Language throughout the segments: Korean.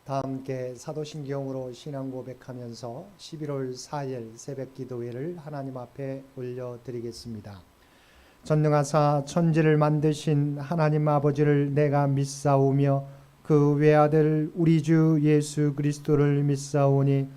다 함께 사도신경으로 신앙 고백하면서 11월 4일 새벽 기도회를 하나님 앞에 올려드리겠습니다. 전능하사 천지를 만드신 하나님 아버지를 내가 믿사오며 그 외아들 우리 주 예수 그리스도를 믿사오니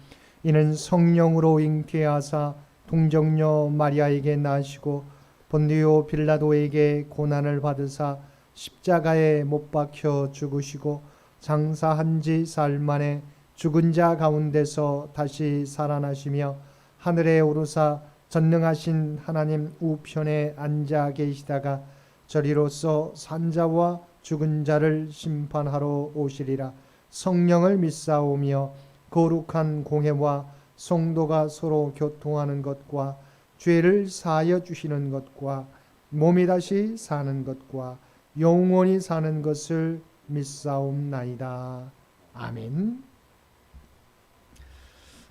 이는 성령으로 잉태하사 동정녀 마리아에게 나시고 본디오 빌라도에게 고난을 받으사 십자가에 못 박혀 죽으시고 장사한 지 사흘 만에 죽은 자 가운데서 다시 살아나시며 하늘에 오르사 전능하신 하나님 우편에 앉아 계시다가 저리로서 산자와 죽은 자를 심판하러 오시리라. 성령을 믿사오며 거룩한 공회와 성도가 서로 교통하는 것과 죄를 사하여 주시는 것과 몸이 다시 사는 것과 영원히 사는 것을 믿사옵나이다. 아멘.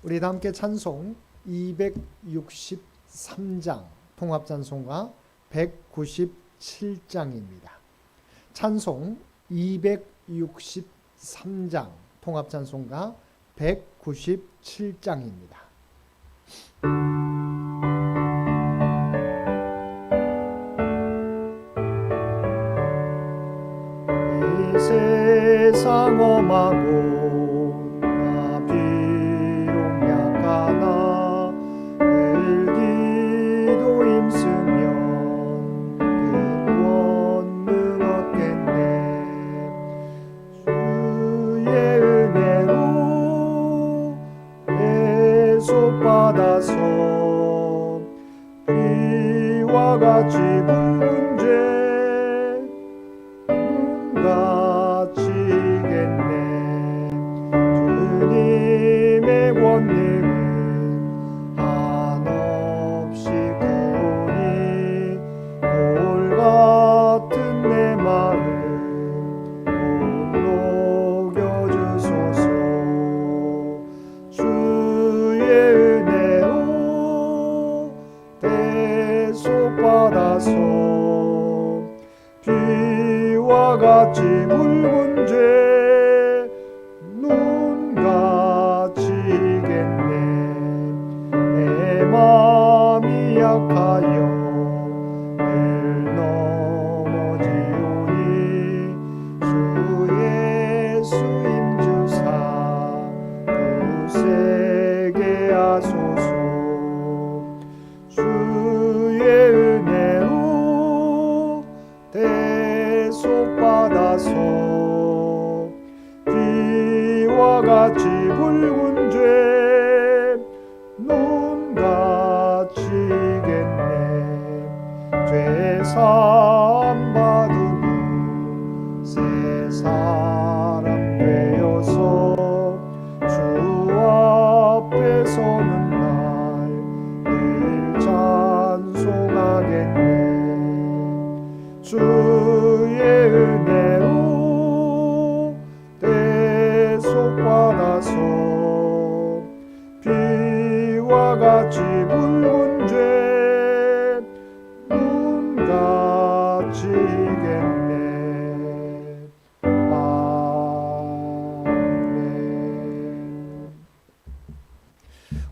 우리 다 함께 찬송 263장 통합찬송가 197장입니다. 찬송 263장 통합찬송가 197장입니다. 세상 험하고 나 비록 약하나 늘 기도 힘쓰면 근원능 얻겠네. 주의 은혜로 대속받아서 비와 같이 붉은 죄 가치겠네. 주님의 권능은 한없이 크오니 돌 같은 내 마음 못 녹여주소서. 주의 은혜로 대속받아서 비와 같이 붉은 죄 눈 가치겠네. 내 마음이 약하여 늘 넘어지오니 주 예수 임주사 굳세게 하소서. 주의 은혜로 대속받아서 비와 같이 붉은 죄 눈 가치겠네. 죄 사함 받은 후 새 사람 되어서 주 앞에 서는 날 늘 찬송하겠네. 주의 은혜로 대속받아서 비와 같이 붉은 죄 눈 가치겠네. 아멘.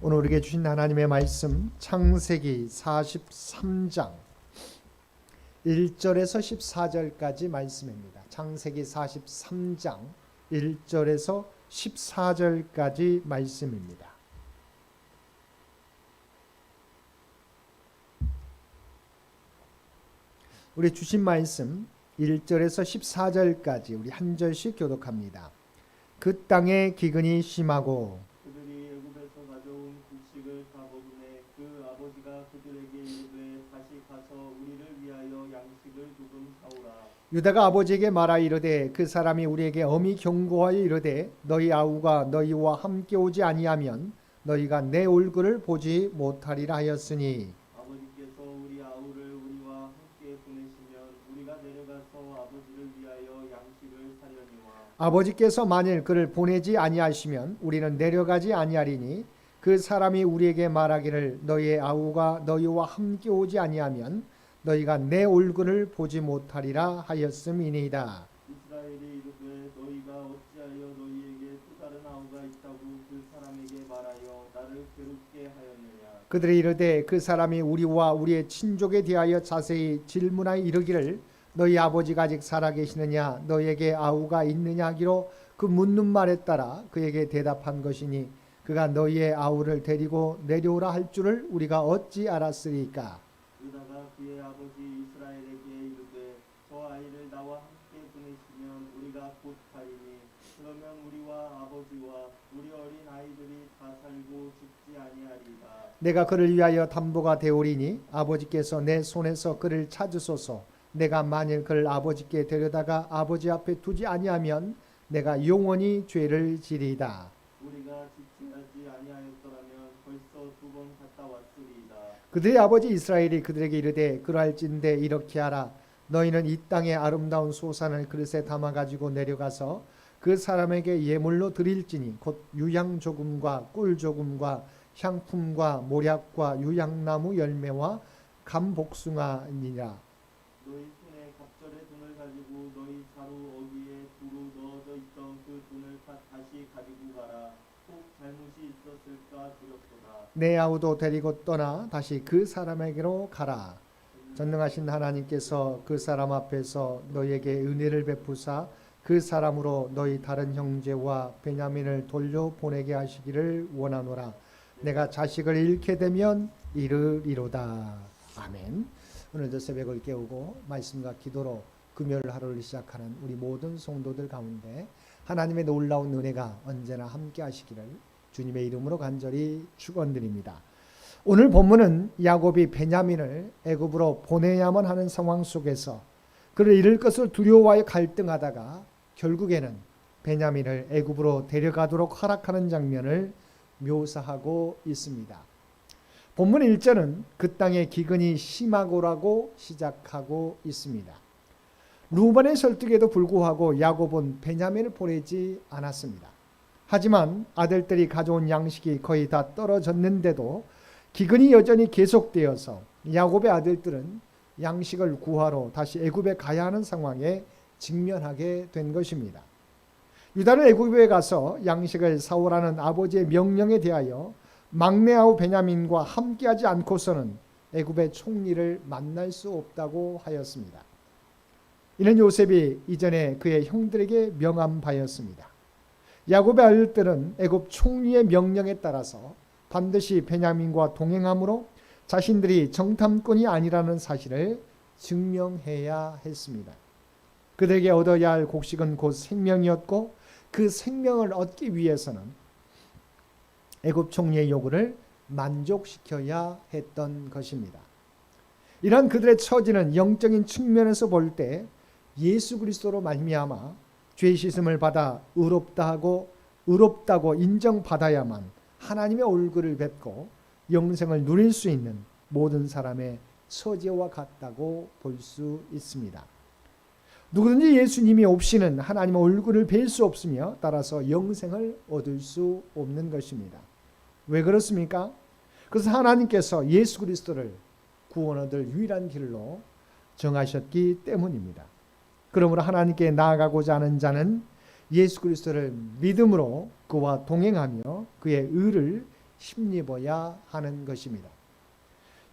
오늘 우리에게 주신 하나님의 말씀 창세기 43장 1절에서 14절까지 말씀입니다. 창세기 43장 1절에서 14절까지 말씀입니다. 우리 주신 말씀 1절에서 14절까지 우리 한 절씩 교독합니다. 그 땅에 기근이 심하고 그들이 애굽에서 가져온 곡식을 다 먹음에 그 아버지가 그들에게 이르되 다시 가서 우리를 위하여 양식을 조금 사오라. 유다가 아버지에게 말하 이르되 그 사람이 우리에게 엄히 경고하여 이르되 너희 아우가 너희와 함께 오지 아니하면 너희가 내 얼굴을 보지 못하리라 하였으니 아버지께서 우리 아우를 우리와 함께 보내시면 우리가 내려가서 아버지를 위하여 양식을 사려니와 아버지께서 만일 그를 보내지 아니하시면 우리는 내려가지 아니하리니 그 사람이 우리에게 말하기를 너희의 아우가 너희와 함께 오지 아니하면 너희가 내 얼굴을 보지 못하리라 하였음이니이다. 이스라엘이 이르되 너희가 어찌하여 너희에게 또 다른 아우가 있다고 그 사람에게 말하여 나를 괴롭게 하였느냐. 그들이 이르되 그 사람이 우리와 우리의 친족에 대하여 자세히 질문하여 이르기를 너희 아버지가 아직 살아계시느냐 너희에게 아우가 있느냐 하기로 그 묻는 말에 따라 그에게 대답한 것이니 그가 너희의 아우를 데리고 내려오라 할 줄을 우리가 어찌 알았으리까. 그러다가 그의 아버지 이스라엘에게 이르되 저 아이를 나와 함께 보내시면 우리가 곧 가리니 그러면 우리와 아버지와 우리 어린 아이들이 다 살고 죽지 아니하리라. 내가 그를 위하여 담보가 되오리니 아버지께서 내 손에서 그를 찾으소서. 내가 만일 그를 아버지께 데려다가 아버지 앞에 두지 아니하면 내가 영원히 죄를 지리이다. 우리가 집지하지 아니하였더라면 벌써 2번 갔다 왔으리이다. 그들의 아버지 이스라엘이 그들에게 이르되 그러할진대 이렇게 하라. 너희는 이 땅의 아름다운 소산을 그릇에 담아 가지고 내려가서 그 사람에게 예물로 드릴지니 곧 유향 조금과 꿀 조금과 향품과 모략과 유향나무 열매와 감복숭아니라. 너희 손에 갑절의 돈을 가지고 너희 자루 어귀에 두루 넣어져 있던 그 돈을 다시 가지고 가라. 혹 잘못이 있었을까 두렵도다. 내 아우도 데리고 떠나 다시 그 사람에게로 가라. 전능하신 하나님께서 그 사람 앞에서 너희에게 은혜를 베푸사 그 사람으로 너희 다른 형제와 베냐민을 돌려보내게 하시기를 원하노라. 내가 자식을 잃게 되면 이르리로다. 아멘. 오늘도 새벽을 깨우고 말씀과 기도로 금요일 하루를 시작하는 우리 모든 성도들 가운데 하나님의 놀라운 은혜가 언제나 함께 하시기를 주님의 이름으로 간절히 축원드립니다. 오늘 본문은 야곱이 베냐민을 애굽으로 보내야만 하는 상황 속에서 그를 잃을 것을 두려워하여 갈등하다가 결국에는 베냐민을 애굽으로 데려가도록 허락하는 장면을 묘사하고 있습니다. 본문 1절은 그 땅의 기근이 심하고라고 시작하고 있습니다. 루벤의 설득에도 불구하고 야곱은 베냐민을 보내지 않았습니다. 하지만 아들들이 가져온 양식이 거의 다 떨어졌는데도 기근이 여전히 계속되어서 야곱의 아들들은 양식을 구하러 다시 애굽에 가야 하는 상황에 직면하게 된 것입니다. 유다는 애굽에 가서 양식을 사오라는 아버지의 명령에 대하여 막내 아우 베냐민과 함께하지 않고서는 애굽의 총리를 만날 수 없다고 하였습니다. 이는 요셉이 이전에 그의 형들에게 명한 바였습니다. 야곱의 아들들은 애굽 총리의 명령에 따라서 반드시 베냐민과 동행함으로 자신들이 정탐꾼이 아니라는 사실을 증명해야 했습니다. 그들에게 얻어야 할 곡식은 곧 생명이었고 그 생명을 얻기 위해서는 애굽 총리의 요구를 만족시켜야 했던 것입니다. 이러한 그들의 처지는 영적인 측면에서 볼 때 예수 그리스도로 말미암아 죄 씻음을 받아 의롭다고 인정받아야만 하나님의 얼굴을 뵙고 영생을 누릴 수 있는 모든 사람의 처지와 같다고 볼 수 있습니다. 누구든지 예수님이 없이는 하나님의 얼굴을 뵐 수 없으며 따라서 영생을 얻을 수 없는 것입니다. 왜 그렇습니까? 그래서 하나님께서 예수 그리스도를 구원 얻을 유일한 길로 정하셨기 때문입니다. 그러므로 하나님께 나아가고자 하는 자는 예수 그리스도를 믿음으로 그와 동행하며 그의 의를 힘입어야 하는 것입니다.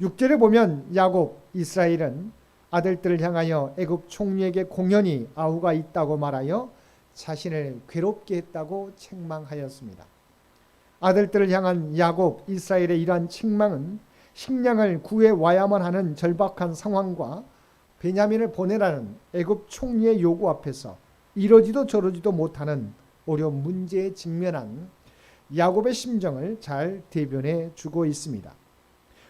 6절에 보면 야곱, 이스라엘은 아들들을 향하여 애굽 총리에게 공연히 아우가 있다고 말하여 자신을 괴롭게 했다고 책망하였습니다. 아들들을 향한 야곱, 이스라엘의 이러한 책망은 식량을 구해 와야만 하는 절박한 상황과 베냐민을 보내라는 애굽 총리의 요구 앞에서 이러지도 저러지도 못하는 어려운 문제에 직면한 야곱의 심정을 잘 대변해 주고 있습니다.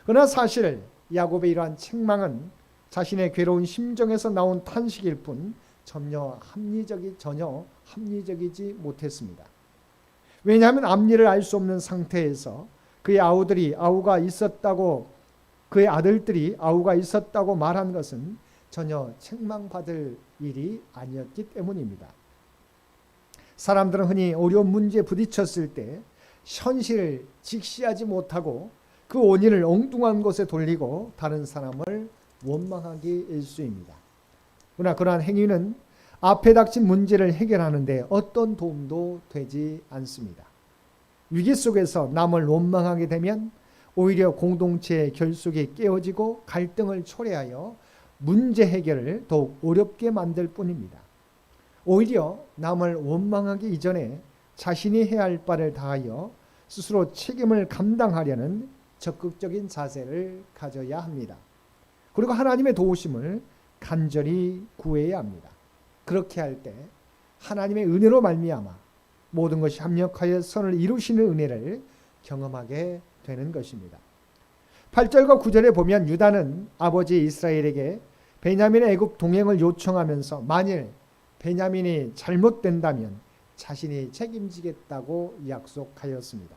그러나 사실 야곱의 이러한 책망은 자신의 괴로운 심정에서 나온 탄식일 뿐 전혀 합리적이지 못했습니다. 왜냐하면 앞니를 알 수 없는 상태에서 그의 아들들이 아우가 있었다고 말한 것은 전혀 책망받을 일이 아니었기 때문입니다. 사람들은 흔히 어려운 문제에 부딪혔을 때 현실을 직시하지 못하고 그 원인을 엉뚱한 곳에 돌리고 다른 사람을 원망하기 일쑤입니다. 그러나 그러한 행위는 앞에 닥친 문제를 해결하는데 어떤 도움도 되지 않습니다. 위기 속에서 남을 원망하게 되면 오히려 공동체의 결속이 깨어지고 갈등을 초래하여 문제 해결을 더욱 어렵게 만들 뿐입니다. 오히려 남을 원망하기 이전에 자신이 해야 할 바를 다하여 스스로 책임을 감당하려는 적극적인 자세를 가져야 합니다. 그리고 하나님의 도우심을 간절히 구해야 합니다. 그렇게 할 때 하나님의 은혜로 말미암아 모든 것이 합력하여 선을 이루시는 은혜를 경험하게 되는 것입니다. 8절과 9절에 보면 유다는 아버지 이스라엘에게 베냐민의 애굽 동행을 요청하면서 만일 베냐민이 잘못된다면 자신이 책임지겠다고 약속하였습니다.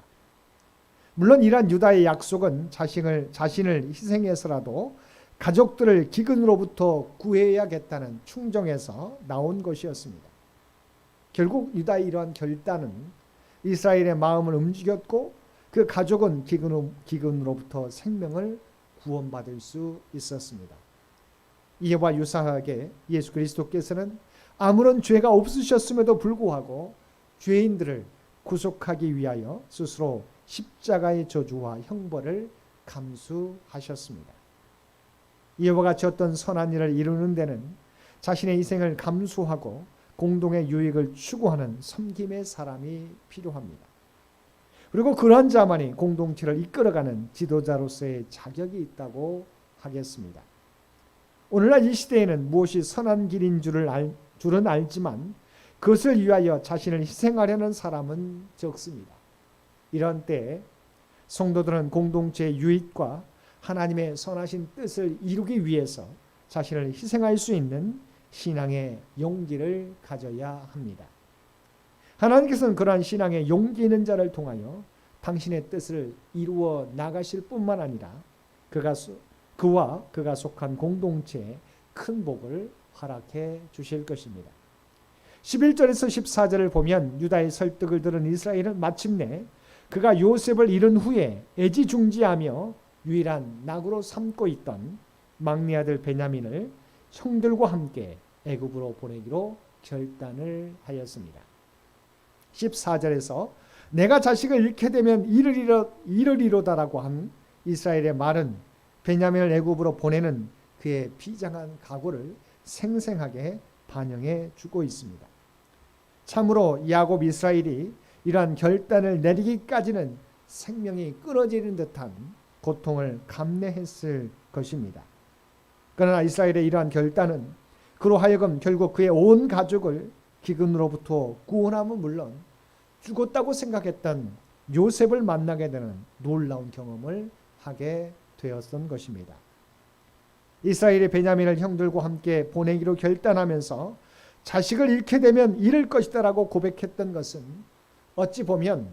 물론 이러한 유다의 약속은 자신을 희생해서라도 가족들을 기근으로부터 구해야겠다는 충정에서 나온 것이었습니다. 결국 유다의 이러한 결단은 이스라엘의 마음을 움직였고 그 가족은 기근으로부터 생명을 구원받을 수 있었습니다. 이와 유사하게 예수 그리스도께서는 아무런 죄가 없으셨음에도 불구하고 죄인들을 구속하기 위하여 스스로 십자가의 저주와 형벌을 감수하셨습니다. 이와 같이 어떤 선한 일을 이루는 데는 자신의 희생을 감수하고 공동의 유익을 추구하는 섬김의 사람이 필요합니다. 그리고 그러한 자만이 공동체를 이끌어가는 지도자로서의 자격이 있다고 하겠습니다. 오늘날 이 시대에는 무엇이 선한 길인 줄은 알지만 그것을 위하여 자신을 희생하려는 사람은 적습니다. 이런 때에 성도들은 공동체의 유익과 하나님의 선하신 뜻을 이루기 위해서 자신을 희생할 수 있는 신앙의 용기를 가져야 합니다. 하나님께서는 그러한 신앙의 용기 있는 자를 통하여 당신의 뜻을 이루어 나가실 뿐만 아니라 그와 그가 속한 공동체에 큰 복을 허락해 주실 것입니다. 11절에서 14절을 보면 유다의 설득을 들은 이스라엘은 마침내 그가 요셉을 잃은 후에 애지중지하며 유일한 낙으로 삼고 있던 막내 아들 베냐민을 형들과 함께 애굽으로 보내기로 결단을 하였습니다. 14절에서 내가 자식을 잃게 되면 이르리로다라고 한 이스라엘의 말은 베냐민을 애굽으로 보내는 그의 비장한 각오를 생생하게 반영해 주고 있습니다. 참으로 야곱 이스라엘이 이러한 결단을 내리기까지는 생명이 끊어지는 듯한 고통을 감내했을 것입니다. 그러나 이스라엘의 이러한 결단은 그로 하여금 결국 그의 온 가족을 기근으로부터 구원함은 물론 죽었다고 생각했던 요셉을 만나게 되는 놀라운 경험을 하게 되었던 것입니다. 이스라엘이 베냐민을 형들과 함께 보내기로 결단하면서 자식을 잃게 되면 잃을 것이다라고 고백했던 것은 어찌 보면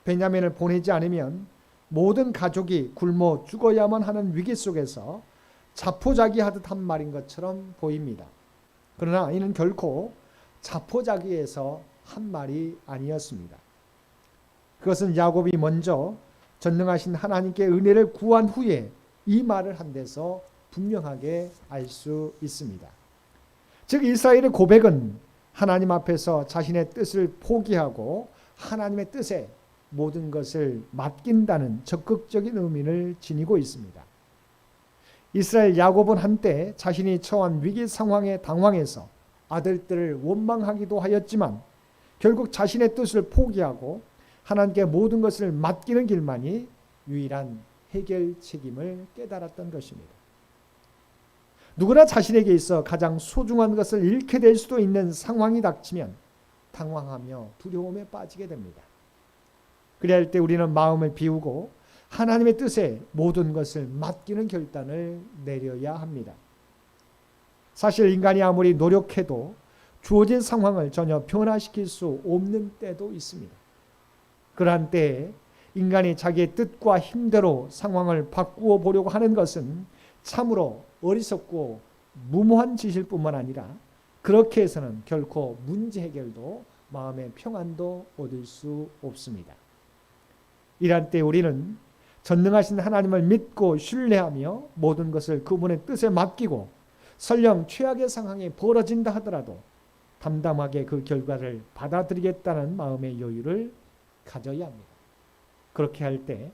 베냐민을 보내지 않으면 모든 가족이 굶어 죽어야만 하는 위기 속에서 자포자기하듯 한 말인 것처럼 보입니다. 그러나 이는 결코 자포자기에서 한 말이 아니었습니다. 그것은 야곱이 먼저 전능하신 하나님께 은혜를 구한 후에 이 말을 한 데서 분명하게 알 수 있습니다. 즉 이스라엘의 고백은 하나님 앞에서 자신의 뜻을 포기하고 하나님의 뜻에 모든 것을 맡긴다는 적극적인 의미를 지니고 있습니다. 이스라엘 야곱은 한때 자신이 처한 위기 상황에 당황해서 아들들을 원망하기도 하였지만 결국 자신의 뜻을 포기하고 하나님께 모든 것을 맡기는 길만이 유일한 해결 책임을 깨달았던 것입니다. 누구나 자신에게 있어 가장 소중한 것을 잃게 될 수도 있는 상황이 닥치면 당황하며 두려움에 빠지게 됩니다. 그래야 할 때 우리는 마음을 비우고 하나님의 뜻에 모든 것을 맡기는 결단을 내려야 합니다. 사실 인간이 아무리 노력해도 주어진 상황을 전혀 변화시킬 수 없는 때도 있습니다. 그러한 때에 인간이 자기의 뜻과 힘대로 상황을 바꾸어 보려고 하는 것은 참으로 어리석고 무모한 짓일 뿐만 아니라 그렇게 해서는 결코 문제 해결도 마음의 평안도 얻을 수 없습니다. 이러한 때 우리는 전능하신 하나님을 믿고 신뢰하며 모든 것을 그분의 뜻에 맡기고 설령 최악의 상황이 벌어진다 하더라도 담담하게 그 결과를 받아들이겠다는 마음의 여유를 가져야 합니다. 그렇게 할 때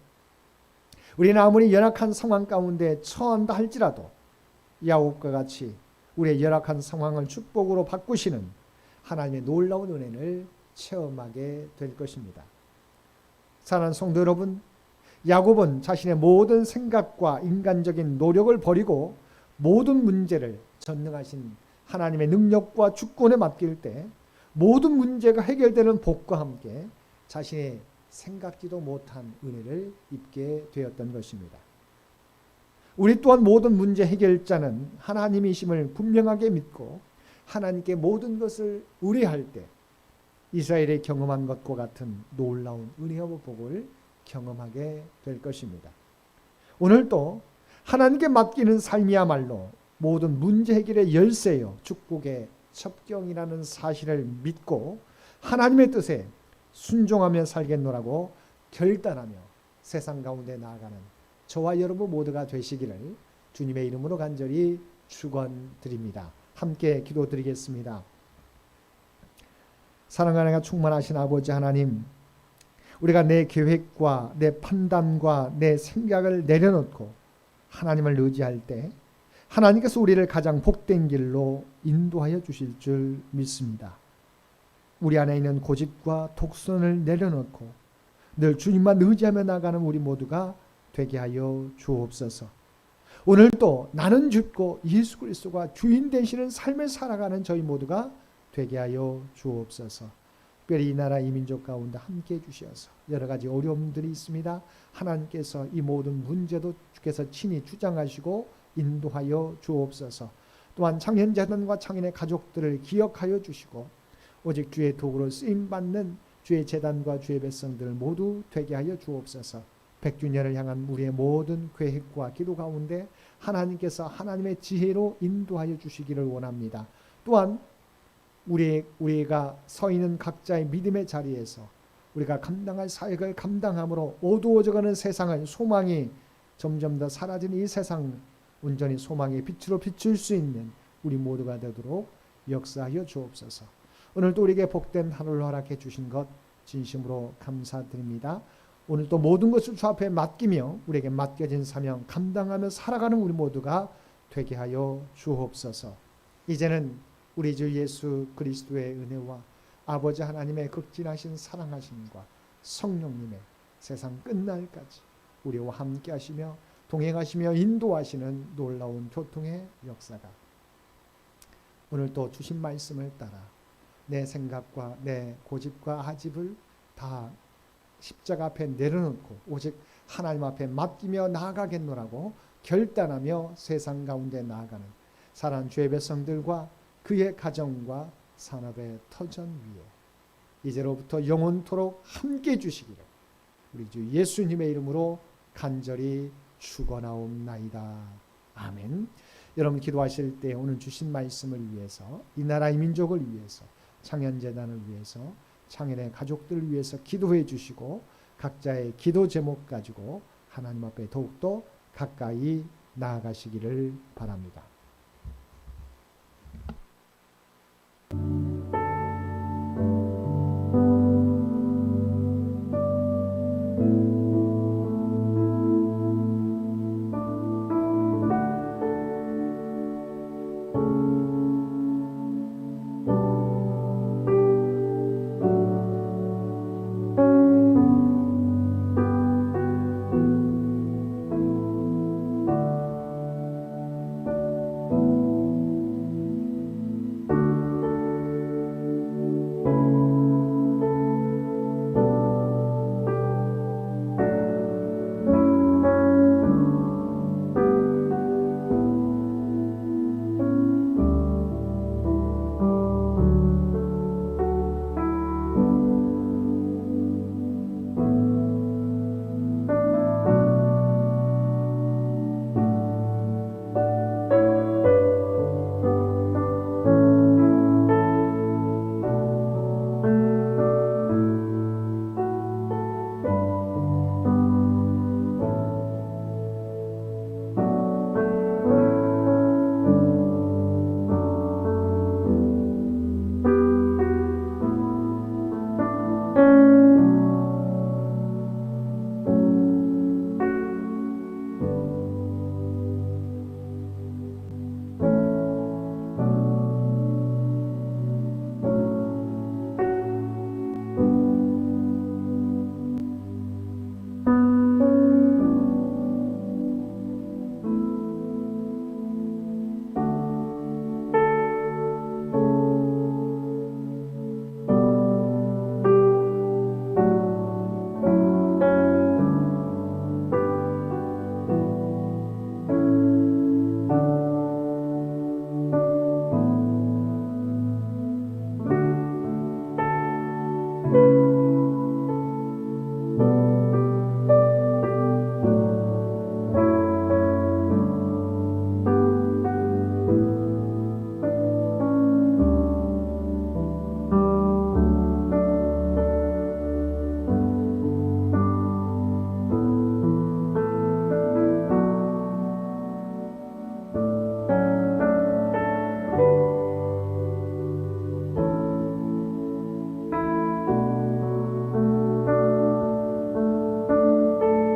우리는 아무리 연약한 상황 가운데 처한다 할지라도 야곱과 같이 우리의 열악한 상황을 축복으로 바꾸시는 하나님의 놀라운 은혜를 체험하게 될 것입니다. 사랑하는 성도 여러분, 야곱은 자신의 모든 생각과 인간적인 노력을 버리고 모든 문제를 전능하신 하나님의 능력과 주권에 맡길 때 모든 문제가 해결되는 복과 함께 자신의 생각지도 못한 은혜를 입게 되었던 것입니다. 우리 또한 모든 문제 해결자는 하나님이심을 분명하게 믿고 하나님께 모든 것을 의뢰할 때 이스라엘이 경험한 것과 같은 놀라운 은혜와 복을 경험하게 될 것입니다. 오늘도 하나님께 맡기는 삶이야말로 모든 문제 해결의 열쇠요 축복의 첩경이라는 사실을 믿고 하나님의 뜻에 순종하며 살겠노라고 결단하며 세상 가운데 나아가는 저와 여러분 모두가 되시기를 주님의 이름으로 간절히 축원드립니다. 함께 기도드리겠습니다. 사랑하는 충만하신 아버지 하나님, 우리가 내 계획과 내 판단과 내 생각을 내려놓고 하나님을 의지할 때 하나님께서 우리를 가장 복된 길로 인도하여 주실 줄 믿습니다. 우리 안에 있는 고집과 독선을 내려놓고 늘 주님만 의지하며 나가는 우리 모두가 되게 하여 주옵소서. 오늘도 나는 죽고 예수 그리스도가 주인 되시는 삶을 살아가는 저희 모두가 되게 하여 주옵소서. 특별히 이 나라 이 민족 가운데 함께해 주셔서 여러 가지 어려움들이 있습니다. 하나님께서 이 모든 문제도 주께서 친히 주장하시고 인도하여 주옵소서. 또한 창현재단과 창현의 가족들을 기억하여 주시고 오직 주의 도구로 쓰임받는 주의 재단과 주의 백성들 모두 되게 하여 주옵소서. 100주년을 향한 우리의 모든 계획과 기도 가운데 하나님께서 하나님의 지혜로 인도하여 주시기를 원합니다. 또한 우리가 서 있는 각자의 믿음의 자리에서 우리가 감당할 사역을 감당함으로 어두워져가는 세상은 소망이 점점 더 사라지는 이 세상 온전히 소망의 빛으로 비출 수 있는 우리 모두가 되도록 역사하여 주옵소서. 오늘도 우리에게 복된 하루를 허락해 주신 것 진심으로 감사드립니다. 오늘도 모든 것을 주 앞에 맡기며 우리에게 맡겨진 사명 감당하며 살아가는 우리 모두가 되게 하여 주옵소서. 이제는 우리 주 예수 그리스도의 은혜와 아버지 하나님의 극진하신 사랑하심과 성령님의 세상 끝날까지 우리와 함께 하시며 동행하시며 인도하시는 놀라운 교통의 역사가 오늘도 주신 말씀을 따라 내 생각과 내 고집과 아집을 다 십자가 앞에 내려놓고 오직 하나님 앞에 맡기며 나아가겠노라고 결단하며 세상 가운데 나아가는 사랑하는 주의 백성들과 그의 가정과 산업의 터전 위에 이제로부터 영원토록 함께 해주시기를 우리 주 예수님의 이름으로 간절히 축원하옵나이다. 아멘. 여러분 기도하실 때 오늘 주신 말씀을 위해서 이 나라 이 민족을 위해서 창현재단을 위해서 창현의 가족들을 위해서 기도해 주시고 각자의 기도 제목 가지고 하나님 앞에 더욱더 가까이 나아가시기를 바랍니다.